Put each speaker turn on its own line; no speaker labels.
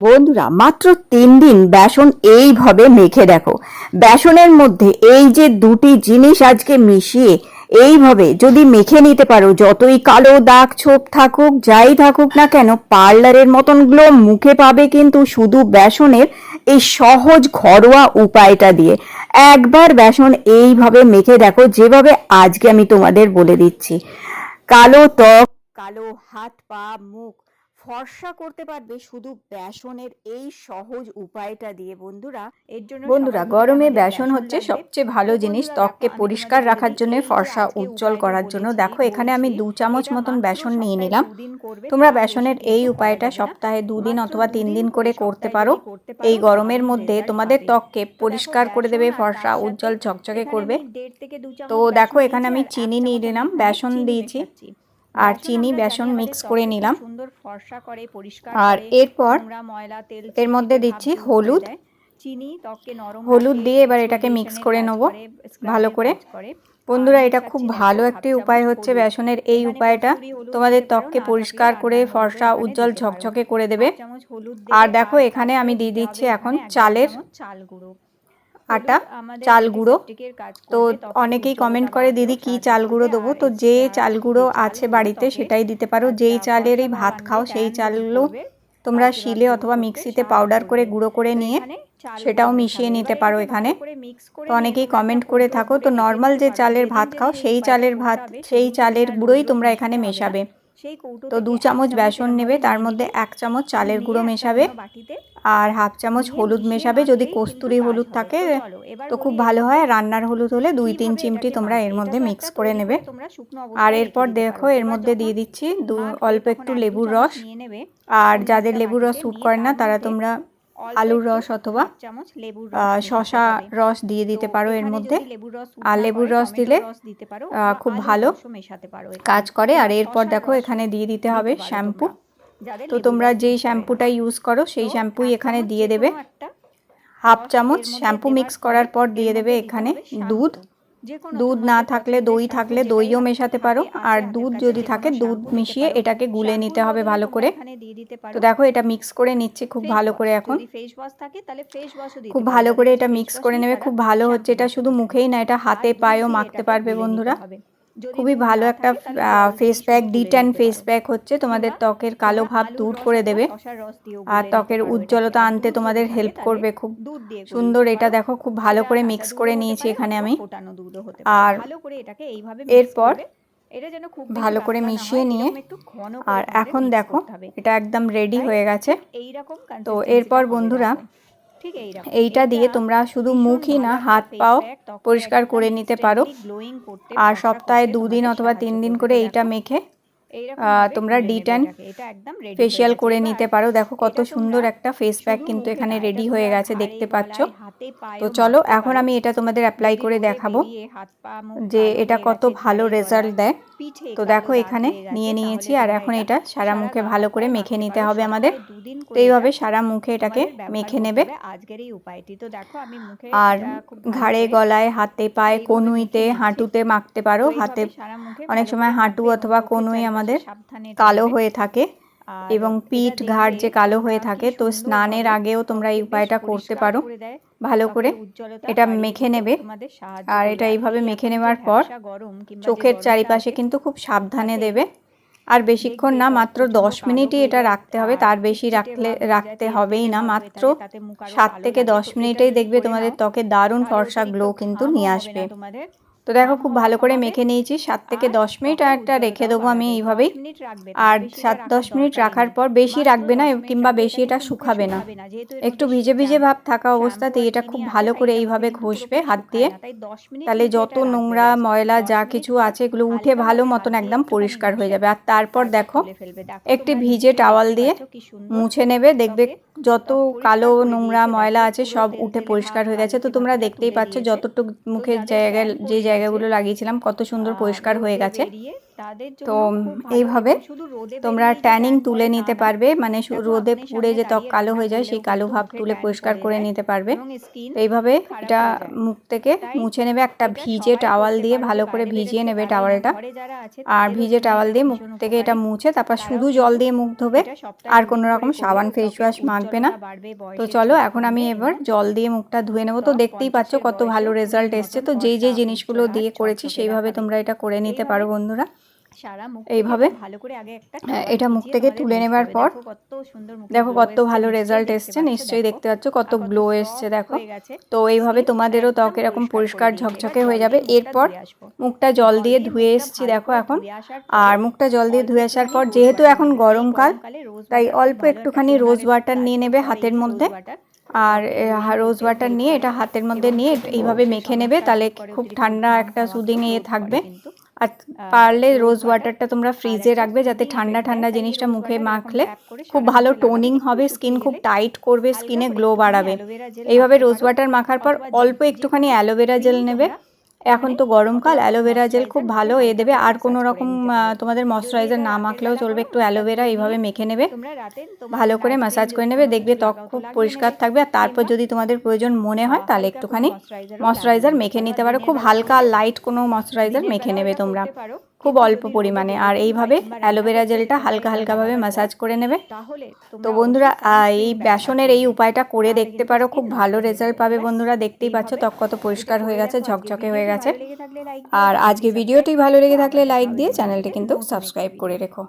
বন্ধুরা মাত্র 3 দিন বেসন এইভাবে মেখে দেখো। বেসনের মধ্যে এই যে দুটি জিনিস আজকে মিশিয়ে এইভাবে যদি মেখে নিতে পারো, যতই কালো দাগ ছোপ থাকুক যাই থাকুক না কেন, পার্লারের মতন গ্লো মুখে পাবে কিন্তু শুধু বেসনের এই সহজ ঘরোয়া উপায়টা দিয়ে। একবার বেসন এইভাবে মেখে দেখো, যেভাবে আজকে আমি তোমাদের বলে দিচ্ছি। কালো ত্বক, কালো হাত পা মুখ ফর্সা করতে পারবে শুধু বেসনের এই সহজ উপায়টা দিয়ে। বন্ধুরা গরমে বেসন হচ্ছে সবচেয়ে ভালো জিনিস ত্বককে পরিষ্কার রাখার জন্য, ফর্সা উজ্জ্বল করার জন্য। দেখো এখানে আমি 2 চামচ মতন বেসন নিয়ে নিলাম। তোমরা বেসনের এই উপায়টা সপ্তাহে 2 দিন অথবা 3 দিন করে করতে পারো। এই গরমের মধ্যে তোমাদের ত্বককে পরিষ্কার করে দেবে, ফর্সা উজ্জ্বল চকচকে করবে। তো দেখো এখানে আমি চিনি নিয়ে নিলাম, বেসন দিয়েছি আর চিনি বেসন মিক্স করে নিলাম। আর এরপর এর মধ্যে দিচ্ছি হলুদ, হলুদ দিয়ে এবার এটাকে মিক্স করে নেব ভালো করে। বন্ধুরা এটা খুব ভালো একটি উপায় হচ্ছে বেসনের এই উপায়টা, তোমাদের ত্বককে পরিষ্কার করে ফর্সা উজ্জ্বল ঝকঝকে করে দেবে। আর দেখো এখানে আমি দিয়ে দিচ্ছি এখন চালের আটা, চাল গুঁড়ো। তো অনেকেই কমেন্ট করে দিদি কি চাল গুঁড়ো দেবো, তো যে চাল গুঁড়ো আছে বাড়িতে সেটাই দিতে পারো। যেই চালেরই ভাত খাও সেই চালগুলো তোমরা শিলে অথবা মিক্সিতে পাউডার করে গুঁড়ো করে নিয়ে সেটাও মিশিয়ে নিতে পারো এখানে। তো অনেকেই কমেন্ট করে থাকো, তো নর্মাল যে চালের ভাত খাও সেই চালের গুঁড়োই তোমরা এখানে মেশাবে। তো 2 চামচ বেসন নেবে, তার মধ্যে 1 চামচ চালের গুঁড়ো মেশাবে আর হাফ চামচ হলুদ মেশাবে। যদি কস্তুরি হলুদ থাকে তো খুব ভালো হয়, রান্নার হলুদ হলে 2-3 চিমটি তোমরা এর মধ্যে মিক্স করে নেবে। আর এরপর দেখো এর মধ্যে দিয়ে দিচ্ছি অল্প একটু লেবুর রস। আর যাদের লেবুর রস স্যুট করে না তারা তোমরা আলুর রস অথবা শশা রস দিয়ে দিতে পারো এর মধ্যে। আর লেবুর রস দিলে খুব ভালো কাজ করে। আর এরপর দেখো এখানে দিয়ে দিতে হবে শ্যাম্পু। তো তোমরা যেই শ্যাম্পুটা ইউজ করো সেই শ্যাম্পুই এখানে দিয়ে দেবে। হাফ চামচ শ্যাম্পু মিক্স করার পর দিয়ে দেবে এখানে দুধ। দুধ না থাকলে দই থাকলে দইও মেশাতে পারো, আর দুধ যদি থাকে দুধ মিশিয়ে এটাকে গুলে নিতে হবে ভালো করে। তো দেখো এটা মিক্স করে নিচ্ছি খুব ভালো করে। এখন খুব ভালো করে এটা মিক্স করে নেবে, খুব ভালো হচ্ছে। এটা শুধু মুখেই না, এটা হাতে পায়েও মাখতে পারবে বন্ধুরা। খুবই ভালো একটা face pack, D10 face pack হচ্ছে, তোমাদের ত্বকের কালো ভাব দূর করে দেবে আর ত্বকের উজ্জ্বলতা আনতে তোমাদের হেল্প করবে খুব সুন্দর। এটা দেখো খুব ভালো করে মিক্স করে নিয়েছি এখানে আমি। আর এরপর ভালো করে মিশিয়ে নিয়ে আর এখন দেখো এটা একদম রেডি হয়ে গেছে। তো এরপর বন্ধুরা এইটা দিয়ে তোমরা শুধু মুখই না হাত পাও পরিষ্কার করে নিতে পারো। আর সপ্তাহে 2 দিন অথবা 3 দিন করে এইটা মেখে তোমরা D10 ফেসিয়াল করে নিতে পারো। দেখো কত সুন্দর একটা ফেস প্যাক কিন্তু এখানে রেডি হয়ে গেছে, দেখতে পাচ্ছ। তো চলো এখন আমি এটা তোমাদের অ্যাপ্লাই করে দেখাবো যে এটা কত ভালো রেজাল্ট দেয়। তো দেখো এখানে নিয়ে নিয়েছি আর এখন এটা সারা মুখে ভালো করে মেখে নিতে হবে আমাদের। তো এইভাবে সারা মুখে এটাকে মেখে নেবে। আর ঘাড়ে গলায় হাতে পায়ে কনুইতে হাঁটুতে মাখতে পারো। হাতে অনেক সময় হাঁটু অথবা কনুই আমাদের কালো হয়ে থাকে এবং পিঠ ঘাড় যে কালো হয়ে থাকে, তো স্নানের আগেও তোমরা এই উপায়টা করতে পারো। ভালো করে এটা মেখে নেবে। আর এটা এইভাবে মেখে নেওয়ার পর চোখের চারিপাশে কিন্তু খুব সাবধানে দেবে। আর বেশিক্ষণ না, মাত্র 10 মিনিটই এটা রাখতে হবে, তার বেশি রাখতে হবেই না। মাত্র 7 থেকে 10 মিনিটেই দেখবে তোমাদের ত্বকে দারুণ ফর্সা গ্লো কিন্তু নিয়ে আসবে। তো দেখো খুব ভালো করে মেখে নিয়েছি 7 থেকে 10 মিনিট। আর একটা রেখে দেবো আমি এইভাবেই। আর 7-10 মিনিট রাখার পর বেশি রাখবে না কিংবা বেশি এটা শুকাবে না, একটু ভিজে ভিজে ভাব থাকা অবস্থাতেই এটা খুব ভালো করে এইভাবে ঘষবে হাত দিয়ে। তাহলে যত নোংরা ময়লা যা কিছু আছে এগুলো উঠে ভালো মতন একদম পরিষ্কার হয়ে যাবে। আর তারপর দেখো একটি ভিজে টাওয়াল দিয়ে মুছে নেবে, দেখবে যত কালো নোংরা ময়লা আছে সব উঠে পরিষ্কার হয়ে গেছে। তো তোমরা দেখতেই পাচ্ছ যতটুকু মুখের জায়গায় যে জায়গাগুলো লাগিয়েছিলাম কত সুন্দর পরিষ্কার হয়ে গেছে। তো এইভাবে তোমরা ট্যানিং তুলে নিতে পারবে, মানে রোদে পুড়ে যে ত্বক কালো হয়ে যায় সেই কালো ভাব তুলে পরিষ্কার করে নিতে পারবে। তো এইভাবে এটা মুখ থেকে মুছে নেবে, একটা ভিজে টাওয়াল দিয়ে ভালো করে ভিজিয়ে নেবে টাওয়ালটা, আর ভিজে টাওয়াল দিয়ে মুখ থেকে এটা মুছে তারপর শুধু জল দিয়ে মুখ ধোবে, আর কোনো রকম সাবান ফেস ওয়াশ মাখবে না। তো চলো এখন আমি এবার জল দিয়ে মুখটা ধুয়ে নেবো। তো দেখতেই পাচ্ছ কত ভালো রেজাল্ট এসছে। তো যেই যেই জিনিসগুলো দিয়ে করেছি সেইভাবে তোমরা এটা করে নিতে পারো বন্ধুরা। এইভাবে এটা মুখ থেকে তুলে নেবার পর দেখো কত ভালো রেজাল্ট এসছে, নিশ্চয়ই দেখতে পাচ্ছ কত গ্লো এসছে দেখো। তো এইভাবে তোমাদেরও ত্বক এরকম পরিষ্কার ঝকঝকে হয়ে যাবে। এরপর মুখটা জল দিয়ে ধুয়ে এসছি দেখো এখন, আর মুখটা জল দিয়ে ধুয়ে আসার পর যেহেতু এখন গরমকাল তাই অল্প একটুখানি রোজ ওয়াটার নিয়ে নেবে হাতের মধ্যে, আর রোজ ওয়াটার নিয়ে এটা হাতের মধ্যে নিয়ে এইভাবে মেখে নেবে, তাহলে খুব ঠান্ডা একটা সুদিং থাকবে। আর পারলে রোজ ওয়াটারটা তোমরা ফ্রিজে রাখবে, যাতে ঠান্ডা ঠান্ডা জিনিসটা মুখে মাখলে খুব ভালো টোনিং হবে, স্কিন খুব টাইট করবে, স্কিনে গ্লো বাড়াবে। এইভাবে রোজ ওয়াটার মাখার পর অল্প একটুখানি অ্যালোভেরা জেল নেবে, এখন তো গরমকাল অ্যালোভেরা জেল খুব ভালো দেবে। আর কোনো রকম তোমাদের ময়শ্চারাইজার না মাখলেও চলবে, একটু অ্যালোভেরা এইভাবে মেখে নেবে, ভালো করে ম্যাসাজ করে নেবে, দেখবে ত্বক খুব পরিষ্কার থাকবে। আর তারপর যদি তোমাদের প্রয়োজন মনে হয় তাহলে একটুখানি ময়শ্চারাইজার মেখে নিতে পারো, খুব হালকা লাইট কোনো ময়শ্চারাইজার মেখে নেবে তোমরা খুব অল্প পরিমাণে, আর এইভাবে অ্যালোভেরা জেলটা হালকা হালকাভাবে ম্যাসাজ করে নেবে। তো বন্ধুরা এই বেসনের এই উপায়টা করে দেখতে পারো, খুব ভালো রেজাল্ট পাবে বন্ধুরা। দেখতেই পাচ্ছ ত্বক কত পরিষ্কার হয়ে গেছে, ঝকঝকে হয়ে গেছে। আর আজকে ভিডিওটি ভালো লেগে থাকলে লাইক দিয়ে চ্যানেলটি কিন্তু সাবস্ক্রাইব করে রেখো।